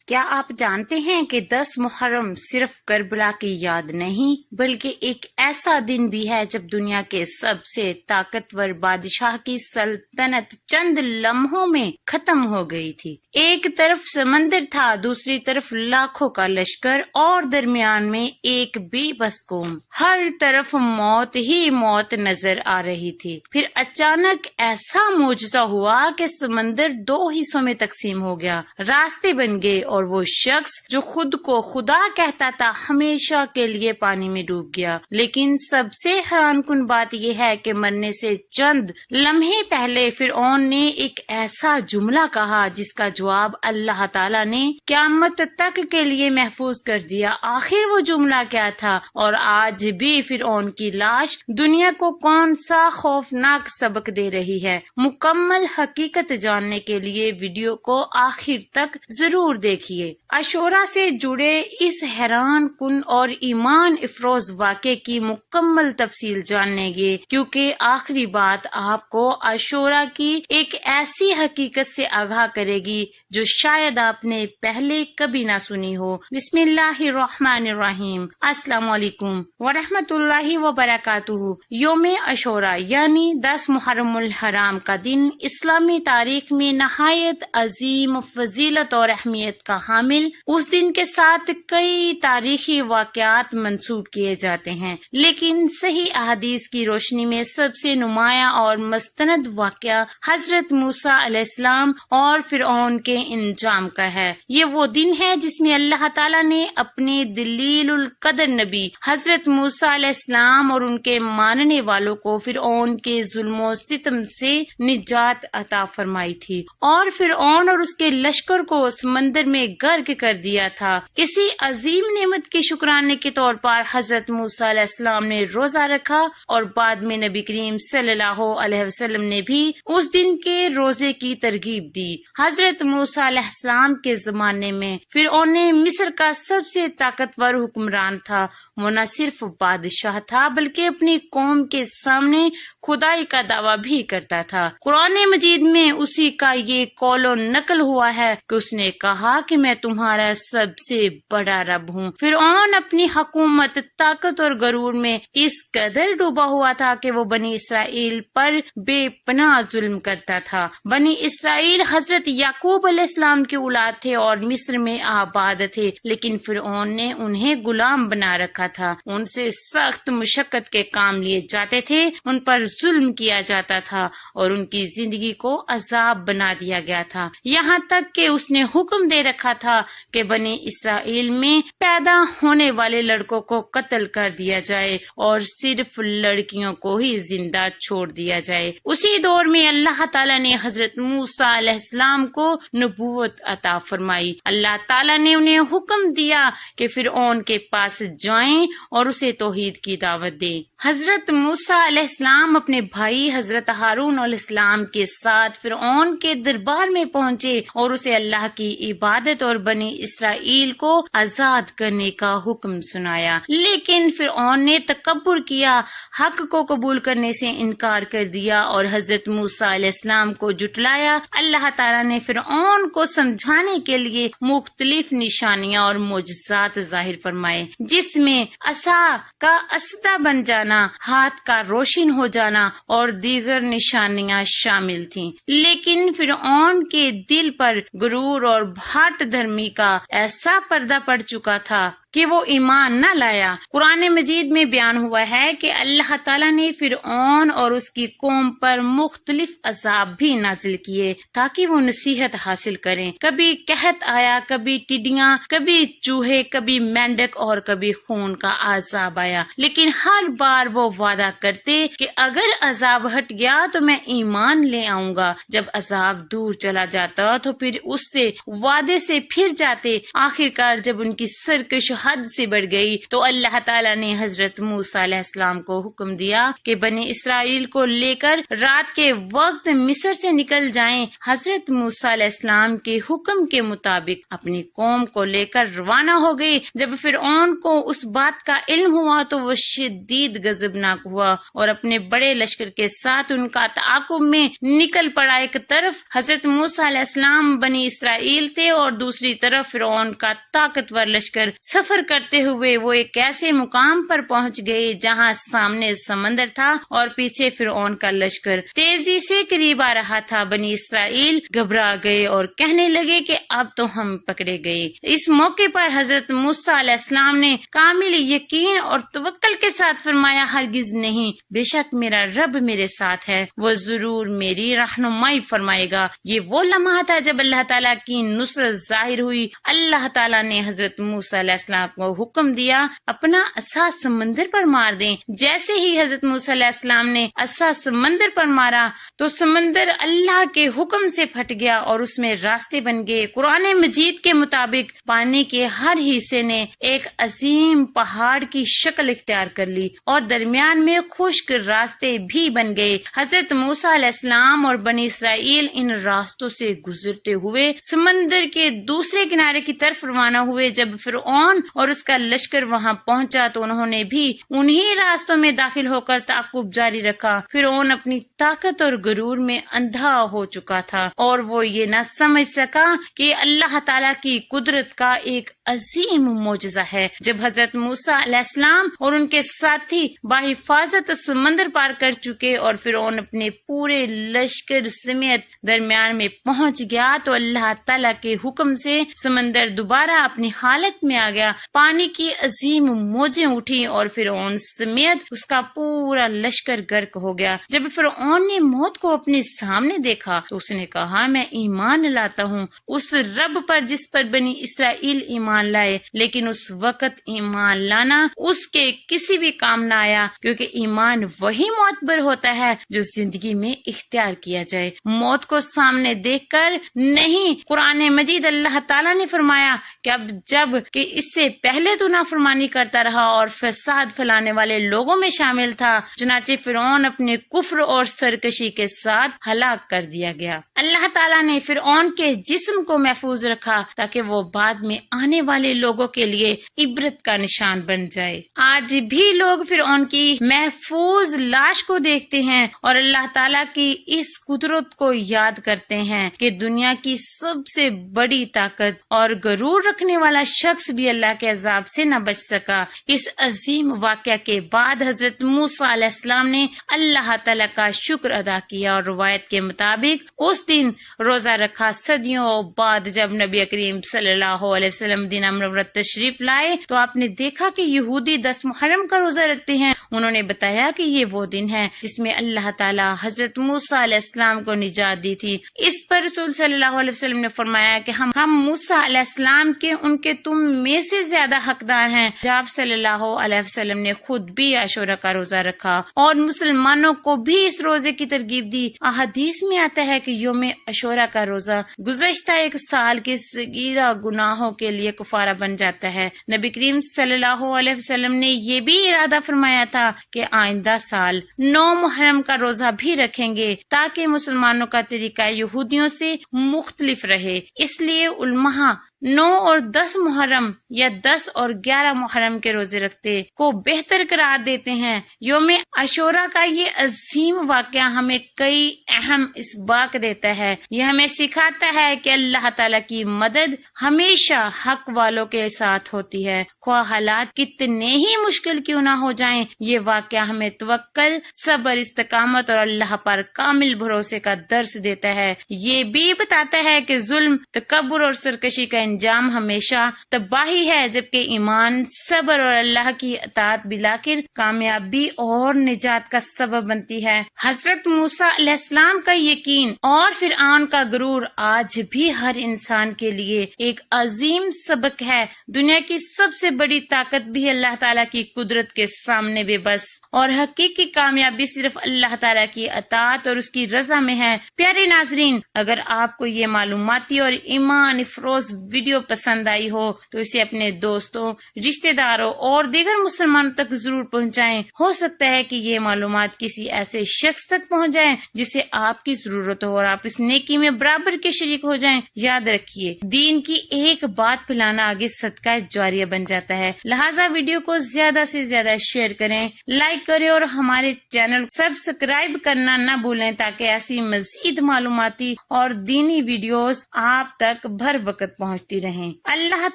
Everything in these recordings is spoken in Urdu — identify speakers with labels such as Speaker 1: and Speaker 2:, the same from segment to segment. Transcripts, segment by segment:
Speaker 1: کیا آپ جانتے ہیں کہ 10 محرم صرف کربلا کی یاد نہیں بلکہ ایک ایسا دن بھی ہے جب دنیا کے سب سے طاقتور بادشاہ کی سلطنت چند لمحوں میں ختم ہو گئی تھی۔ ایک طرف سمندر تھا، دوسری طرف لاکھوں کا لشکر اور درمیان میں ایک بے بس قوم۔ ہر طرف موت ہی موت نظر آ رہی تھی۔ پھر اچانک ایسا معجزہ ہوا کہ سمندر 2 حصوں میں تقسیم ہو گیا، راستے بن گئے اور وہ شخص جو خود کو خدا کہتا تھا ہمیشہ کے لیے پانی میں ڈوب گیا۔ لیکن سب سے حیران کن بات یہ ہے کہ مرنے سے چند لمحے پہلے فرعون نے ایک ایسا جملہ کہا جس کا جواب اللہ تعالیٰ نے قیامت تک کے لیے محفوظ کر دیا۔ آخر وہ جملہ کیا تھا؟ اور آج بھی فرعون کی لاش دنیا کو کون سا خوفناک سبق دے رہی ہے؟ مکمل حقیقت جاننے کے لیے ویڈیو کو آخر تک ضرور دیکھیے۔ عاشوراء سے جڑے اس حیران کن اور ایمان افروز واقعے کی مکمل تفصیل جانیں گے، کیونکہ آخری بات آپ کو عاشوراء کی ایک ایسی حقیقت سے آگاہ کرے گی جو شاید آپ نے پہلے کبھی نہ سنی ہو۔ بسم اللہ الرحمن الرحیم۔ السلام علیکم ورحمۃ اللہ وبرکاتہ۔ یوم عاشوراء یعنی 10 محرم الحرام کا دن اسلامی تاریخ میں نہایت عظیم فضیلت اور اہمیت کا حامل۔ اس دن کے ساتھ کئی تاریخی واقعات منسوب کیے جاتے ہیں، لیکن صحیح احادیث کی روشنی میں سب سے نمایاں اور مستند واقعہ حضرت موسیٰ علیہ السلام اور فرعون کے انجام کا ہے۔ یہ وہ دن ہے جس میں اللہ تعالیٰ نے اپنے دلیل القدر نبی حضرت موسیٰ علیہ السلام اور ان کے ماننے والوں کو فرعون کے ظلم و ستم سے نجات عطا فرمائی تھی، اور فرعون اور اس کے لشکر کو سمندر میں غرق کر دیا تھا۔ اسی عظیم نعمت کے شکرانے کے طور پر حضرت موسیٰ علیہ السلام نے روزہ رکھا، اور بعد میں نبی کریم صلی اللہ علیہ وسلم نے بھی اس دن کے روزے کی ترغیب دی۔ حضرت موسیٰ علیہ السلام کے زمانے میں فرعون مصر کا سب سے طاقتور حکمران تھا۔ وہ نہ صرف بادشاہ تھا بلکہ اپنی قوم کے سامنے خدائی کا دعویٰ بھی کرتا تھا۔ قرآن مجید میں اسی کا یہ قول و نقل ہوا ہے کہ اس نے کہا کہ میں تمہارا سب سے بڑا رب ہوں۔ فرعون اپنی حکومت، طاقت اور غرور میں اس قدر ڈوبا ہوا تھا کہ وہ بنی اسرائیل پر بے پناہ ظلم کرتا تھا۔ بنی اسرائیل حضرت یعقوب علیہ السلام کے اولاد تھے اور مصر میں آباد تھے، لیکن فرعون نے انہیں غلام بنا رکھا تھا۔ ان سے سخت مشقت کے کام لیے جاتے تھے، ان پر ظلم کیا جاتا تھا اور ان کی زندگی کو عذاب بنا دیا گیا تھا، یہاں تک کہ اس نے حکم دے رکھا تھا کہ بنی اسرائیل میں پیدا ہونے والے لڑکوں کو قتل کر دیا جائے اور صرف لڑکیوں کو ہی زندہ چھوڑ دیا جائے۔ اسی دور میں اللہ تعالیٰ نے حضرت موسیٰ علیہ السلام کو نبوت عطا فرمائی۔ اللہ تعالیٰ نے انہیں حکم دیا کہ فرعون کے پاس جائیں اور اسے توحید کی دعوت دیں۔ حضرت موسیٰ علیہ السلام اپنے بھائی حضرت ہارون علیہ السلام کے ساتھ فرعون کے دربار میں پہنچے اور اسے اللہ کی عبادت اور بنی اسرائیل کو آزاد کرنے کا حکم سنایا، لیکن فرعون نے تکبر کیا، حق کو قبول کرنے سے انکار کر دیا اور حضرت موسیٰ علیہ السلام کو جھٹلایا۔ اللہ تعالیٰ نے فرعون کو سمجھانے کے لیے مختلف نشانیاں اور معجزات ظاہر فرمائے، جس میں عصا کا اسدہ بن جانا، ہاتھ کا روشن ہو جانا اور دیگر نشانیاں شامل تھیں۔ لیکن فرعون کے دل پر غرور اور بھاٹ دھرمی کا ایسا پردہ پڑ چکا تھا کہ وہ ایمان نہ لایا۔ قرآن مجید میں بیان ہوا ہے کہ اللہ تعالیٰ نے فرعون اور اس کی قوم پر مختلف عذاب بھی نازل کیے تاکہ وہ نصیحت حاصل کریں۔ کبھی قحط آیا، کبھی ٹڈیاں، کبھی چوہے، کبھی مینڈک اور کبھی خون کا عذاب آیا، لیکن ہر بار وہ وعدہ کرتے کہ اگر عذاب ہٹ گیا تو میں ایمان لے آؤں گا۔ جب عذاب دور چلا جاتا تو پھر اس سے وعدے سے پھر جاتے۔ آخرکار جب ان کی سرکش حد سے بڑھ گئی تو اللہ تعالیٰ نے حضرت موسیٰ علیہ السلام کو حکم دیا کہ بنی اسرائیل کو لے کر رات کے وقت مصر سے نکل جائیں۔ حضرت موسیٰ علیہ السلام کے حکم کے مطابق اپنی قوم کو لے کر روانہ ہو گئی۔ جب فرعون کو اس بات کا علم ہوا تو وہ شدید غضبناک ہوا اور اپنے بڑے لشکر کے ساتھ ان کا تعاقب میں نکل پڑا۔ ایک طرف حضرت موسیٰ علیہ السلام بنی اسرائیل تھے اور دوسری طرف فرعون کا طاقتور لشکر۔ سفر کرتے ہوئے وہ ایک ایسے مقام پر پہنچ گئے جہاں سامنے سمندر تھا اور پیچھے فرعون کا لشکر تیزی سے قریب آ رہا تھا۔ بنی اسرائیل گھبرا گئے اور کہنے لگے کہ اب تو ہم پکڑے گئے۔ اس موقع پر حضرت موسیٰ علیہ السلام نے کامل یقین اور توکل کے ساتھ فرمایا، ہرگز نہیں، بے شک میرا رب میرے ساتھ ہے، وہ ضرور میری رہنمائی فرمائے گا۔ یہ وہ لمحہ تھا جب اللہ تعالیٰ کی نصرت ظاہر ہوئی۔ اللہ تعالیٰ نے حضرت موسیٰ علیہ السلام کو حکم دیا اپنا عصا سمندر پر مار دیں۔ جیسے ہی حضرت موسیٰ علیہ السلام نے عصا سمندر پر مارا تو سمندر اللہ کے حکم سے پھٹ گیا اور اس میں راستے بن گئے۔ قرآن مجید کے مطابق پانی کے ہر حصے نے ایک عظیم پہاڑ کی شکل اختیار کر لی اور درمیان میں خشک راستے بھی بن گئے۔ حضرت موسیٰ علیہ السلام اور بنی اسرائیل ان راستوں سے گزرتے ہوئے سمندر کے دوسرے کنارے کی طرف روانہ ہوئے۔ جب فرعون اور اس کا لشکر وہاں پہنچا تو انہوں نے بھی انہی راستوں میں داخل ہو کر تعاقب جاری رکھا۔ فرعون اپنی طاقت اور غرور میں اندھا ہو چکا تھا اور وہ یہ نہ سمجھ سکا کہ اللہ تعالیٰ کی قدرت کا ایک عظیم معجزہ ہے۔ جب حضرت موسیٰ علیہ السلام اور ان کے ساتھی بحفاظت سمندر پار کر چکے اور فرعون اپنے پورے لشکر سمیت درمیان میں پہنچ گیا تو اللہ تعالیٰ کے حکم سے سمندر دوبارہ اپنی حالت میں آ گیا۔ پانی کی عظیم موجیں اٹھی اور فرعون سمیت اس کا پورا لشکر غرق ہو گیا۔ جب فرعون نے موت کو اپنے سامنے دیکھا تو اس نے کہا، میں ایمان لاتا ہوں اس رب پر جس پر بنی اسرائیل ایمان لائے، لیکن اس وقت ایمان لانا اس کے کسی بھی کام نہ آیا، کیونکہ ایمان وہی معتبر ہوتا ہے جو زندگی میں اختیار کیا جائے، موت کو سامنے دیکھ کر نہیں۔ قرآن مجید اللہ تعالیٰ نے فرمایا کہ اب جب کہ اس سے پہلے تو نافرمانی کرتا رہا اور فساد پھیلانے والے لوگوں میں شامل تھا، چنانچہ فرعون اپنے کفر اور سرکشی کے ساتھ ہلاک کر دیا گیا۔ اللہ تعالیٰ نے فرعون کے جسم کو محفوظ رکھا تاکہ وہ بعد میں آنے والے لوگوں کے لیے عبرت کا نشان بن جائے۔ آج بھی لوگ فرعون کی محفوظ لاش کو دیکھتے ہیں اور اللہ تعالیٰ کی اس قدرت کو یاد کرتے ہیں کہ دنیا کی سب سے بڑی طاقت اور غرور رکھنے والا شخص بھی اللہ کے عذاب سے نہ بچ سکا۔ اس عظیم واقعہ کے بعد حضرت موسیٰ علیہ السلام نے اللہ تعالیٰ کا شکر ادا کیا اور روایت کے مطابق اس دن روزہ رکھا۔ صدیوں بعد جب نبی کریم صلی اللہ علیہ وسلم دین منورت تشریف لائے تو آپ نے دیکھا کہ یہودی 10 محرم کا روزہ رکھتے ہیں۔ انہوں نے بتایا کہ یہ وہ دن ہے جس میں اللہ تعالیٰ حضرت موسیٰ علیہ السلام کو نجات دی تھی۔ اس پر رسول صلی اللہ علیہ وسلم نے فرمایا کہ ہم موسیٰ علیہ السلام کے ان کے تم میں سے زیادہ حقدار ہیں۔ آپ صلی اللہ علیہ وسلم نے خود بھی عاشورہ کا روزہ رکھا اور مسلمانوں کو بھی اس روزے کی ترغیب دی۔ احادیث میں آتا ہے کہ یوم عاشورہ کا روزہ گزشتہ ایک سال کے صغیرہ گناہوں کے لیے کفارہ بن جاتا ہے۔ نبی کریم صلی اللہ علیہ وسلم نے یہ بھی ارادہ فرمایا تھا کہ آئندہ سال 9 محرم کا روزہ بھی رکھیں گے تاکہ مسلمانوں کا طریقہ یہودیوں سے مختلف رہے۔ اس لیے علماء 9 اور 10 محرم یا 10 اور 11 محرم کے روزے رکھتے کو بہتر قرار دیتے ہیں۔ یوم عاشورہ کا یہ عظیم واقعہ ہمیں کئی اہم اسباق دیتا ہے۔ یہ ہمیں سکھاتا ہے کہ اللہ تعالیٰ کی مدد ہمیشہ حق والوں کے ساتھ ہوتی ہے، خواہ حالات کتنے ہی مشکل کیوں نہ ہو جائیں۔ یہ واقعہ ہمیں توکل، صبر، استقامت اور اللہ پر کامل بھروسے کا درس دیتا ہے۔ یہ بھی بتاتا ہے کہ ظلم، تکبر اور سرکشی کا انجام ہمیشہ تباہی ہے، جبکہ ایمان، صبر اور اللہ کی اطاعت بالآخر کامیابی اور نجات کا سبب بنتی ہے۔ حضرت موسیٰ علیہ السلام کا یقین اور فرعون کا غرور آج بھی ہر انسان کے لیے ایک عظیم سبق ہے۔ دنیا کی سب سے بڑی طاقت بھی اللہ تعالیٰ کی قدرت کے سامنے بے بس، اور حقیقی کامیابی صرف اللہ تعالیٰ کی اطاعت اور اس کی رضا میں ہے۔ پیارے ناظرین، اگر آپ کو یہ معلوماتی اور ایمان افروز ویڈیو ویڈیو پسند آئی ہو تو اسے اپنے دوستوں، رشتہ داروں اور دیگر مسلمانوں تک ضرور پہنچائیں۔ ہو سکتا ہے کہ یہ معلومات کسی ایسے شخص تک پہنچ جائیں جسے آپ کی ضرورت ہو اور آپ اس نیکی میں برابر کے شریک ہو جائیں۔ یاد رکھیے، دین کی ایک بات پھیلانا آگے صدقہ جاریہ بن جاتا ہے، لہٰذا ویڈیو کو زیادہ سے زیادہ شیئر کریں، لائک کریں اور ہمارے چینل سبسکرائب کرنا نہ بھولیں تاکہ ایسی مزید معلوماتی اور دینی ویڈیوز آپ تک بھر وقت پہنچتی رہیں۔ اللہ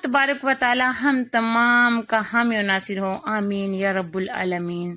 Speaker 1: تبارک و تعالی ہم تمام کا حامی و ناصر ہو، آمین یا رب العالمین۔